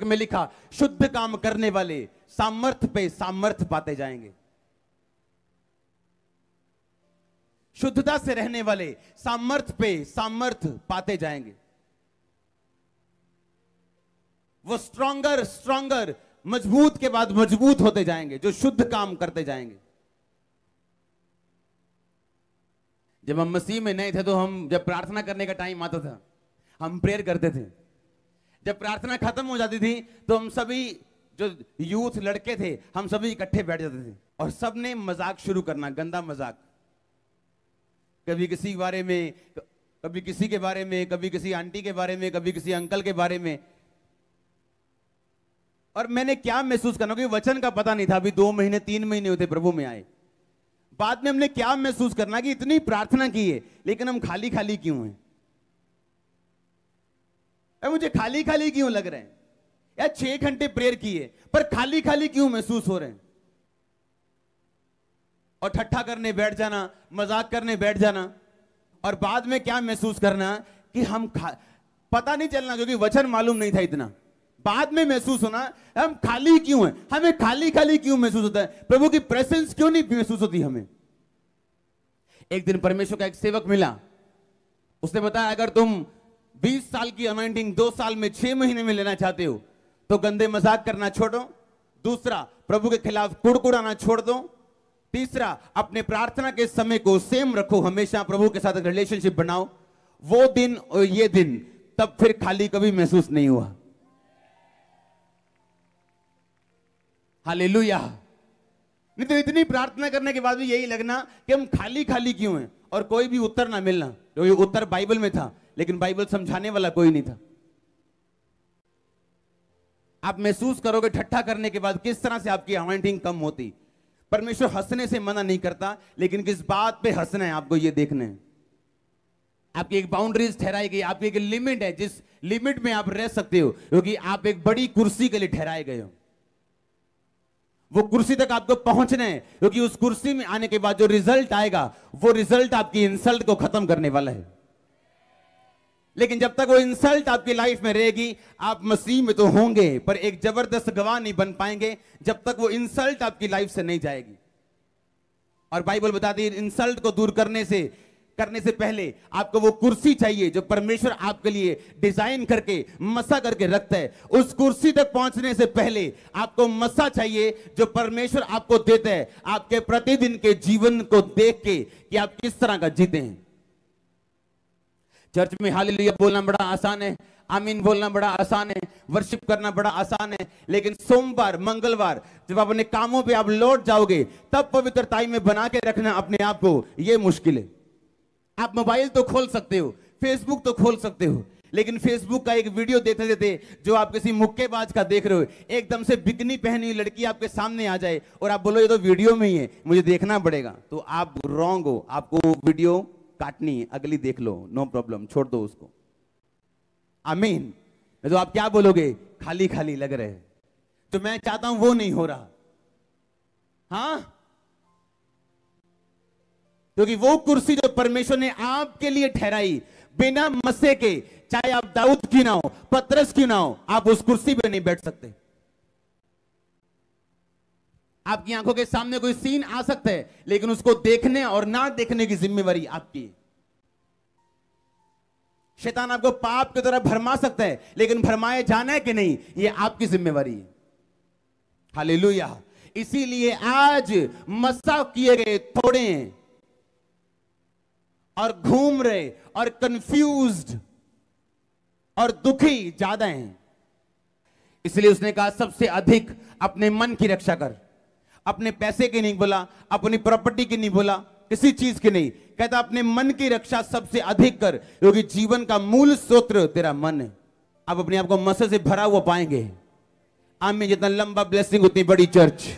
में लिखा, शुद्ध काम करने वाले सामर्थ पे सामर्थ पाते जाएंगे। शुद्धता से रहने वाले सामर्थ पे सामर्थ पाते जाएंगे। वो स्ट्रॉन्गर स्ट्रॉन्गर, मजबूत के बाद मजबूत होते जाएंगे, जो शुद्ध काम करते जाएंगे। जब हम मसीह में नहीं थे तो हम जब प्रार्थना करने का टाइम आता था, हम प्रेयर करते थे। जब प्रार्थना खत्म हो जाती थी तो हम सभी जो यूथ लड़के थे, हम सभी इकट्ठे बैठ जाते थे और सबने मजाक शुरू करना, गंदा मजाक। कभी किसी के बारे में, कभी किसी के बारे में, कभी किसी आंटी के बारे में, कभी किसी अंकल के बारे में। और मैंने क्या महसूस करना, क्योंकि वचन का पता नहीं था, अभी 2 महीने 3 महीने होते प्रभु में आए। बाद में हमने क्या महसूस करना कि इतनी प्रार्थना की है लेकिन हम खाली खाली क्यों हैं? मुझे खाली खाली क्यों लग रहे हैं यार? 6 घंटे प्रेयर किए पर खाली खाली क्यों महसूस हो रहे हैं? और ठट्ठा करने बैठ जाना, मजाक करने बैठ जाना, और बाद में क्या महसूस करना कि हम पता नहीं चलना, क्योंकि वचन मालूम नहीं था इतना। बाद में महसूस होना हम खाली क्यों हैं, हमें खाली खाली क्यों महसूस होता है, प्रभु की प्रेजेंस क्यों नहीं महसूस होती हमें। एक दिन परमेश्वर का एक सेवक मिला, उसने बताया अगर तुम 20 साल की अनॉइंटिंग 2 साल में 6 महीने में लेना चाहते हो तो गंदे मजाक करना छोड़ो। दूसरा, प्रभु के खिलाफ कुड़कुड़ाना छोड़ दो। तीसरा, अपने प्रार्थना के समय को सेम रखो, हमेशा प्रभु के साथ एक रिलेशनशिप बनाओ। वो दिन और ये दिन, तब फिर खाली कभी महसूस नहीं हुआ। हालेलुया। नहीं तो इतनी प्रार्थना करने के बाद भी यही लगना कि हम खाली खाली क्यों हैं, और कोई भी उत्तर ना मिलना, क्योंकि उत्तर बाइबल में था लेकिन बाइबल समझाने वाला कोई नहीं था। आप महसूस करोगे ठट्ठा करने के बाद किस तरह से आपकी अनॉइंटिंग कम होती। परमेश्वर हंसने से मना नहीं करता, लेकिन किस बात पे हंसना है आपको ये देखना है। आपकी एक बाउंड्रीज ठहराई गई, आपकी एक लिमिट है, जिस लिमिट में आप रह सकते हो, क्योंकि आप एक बड़ी कुर्सी के लिए ठहराए गए हो। वो कुर्सी तक आपको पहुंचना है, क्योंकि उस कुर्सी में आने के बाद जो रिजल्ट आएगा वो रिजल्ट आपकी इंसल्ट को खत्म करने वाला है। लेकिन जब तक वो इंसल्ट आपकी लाइफ में रहेगी, आप मसीह में तो होंगे पर एक जबरदस्त गवाह नहीं बन पाएंगे जब तक वो इंसल्ट आपकी लाइफ से नहीं जाएगी। और बाइबल बताती है इंसल्ट को दूर करने से पहले आपको वो कुर्सी चाहिए जो परमेश्वर आपके लिए डिजाइन करके मसा करके रखता है। उस कुर्सी तक पहुंचने से पहले आपको मसा चाहिए जो परमेश्वर आपको देता है, आपके प्रतिदिन के जीवन को देख के कि आप किस तरह का जीते हैं। चर्च में हालेलुया बोलना बड़ा आसान है, आमीन बोलना बड़ा आसान है, वर्शिप करना बड़ा आसान है, लेकिन सोमवार मंगलवार जब अपने कामों पे आप लौट जाओगे तब पवित्रता में बना के रखना अपने आप को, यह मुश्किल है। आप मोबाइल तो खोल सकते हो, फेसबुक तो खोल सकते हो, लेकिन फेसबुक का एक वीडियो देखते देते जो आप किसी मुक्केबाज का देख रहे हो, एकदम से बिकनी पहनी हुई लड़की आपके सामने आ जाए और आप बोलो ये तो वीडियो में ही है, मुझे देखना पड़ेगा, तो आप रॉन्ग हो। आपको वीडियो काटनी है, अगली देख लो, नो प्रॉब्लम, छोड़ दो उसको। आमीन। तो आप क्या बोलोगे? खाली खाली लग रहे हैं। तो मैं चाहता हूं वो नहीं हो रहा। हाँ, क्योंकि वो कुर्सी जो परमेश्वर ने आपके लिए ठहराई, बिना मसे के, चाहे आप दाऊद की ना हो, पतरस की ना हो, आप उस कुर्सी पे नहीं बैठ सकते। आपकी आंखों के सामने कोई सीन आ सकता है, लेकिन उसको देखने और ना देखने की जिम्मेवारी आपकी है। शैतान आपको पाप की तरफ भरमा सकता है, लेकिन भरमाए जाना है कि नहीं, ये आपकी जिम्मेवारी है। हालेलुया। इसीलिए आज मसा किए गए थोड़े हैं और घूम रहे और कंफ्यूज्ड और दुखी ज्यादा हैं। इसलिए उसने कहा सबसे अधिक अपने मन की रक्षा कर। अपने पैसे की नहीं बोला, अपनी प्रॉपर्टी की नहीं बोला, किसी चीज की नहीं, कहता अपने मन की रक्षा सबसे अधिक कर, क्योंकि जीवन का मूल स्रोत तेरा मन है। आप अपने आप को मसे से भरा हुआ पाएंगे। आमीन। जितना लंबा ब्लेसिंग उतनी बड़ी चर्च।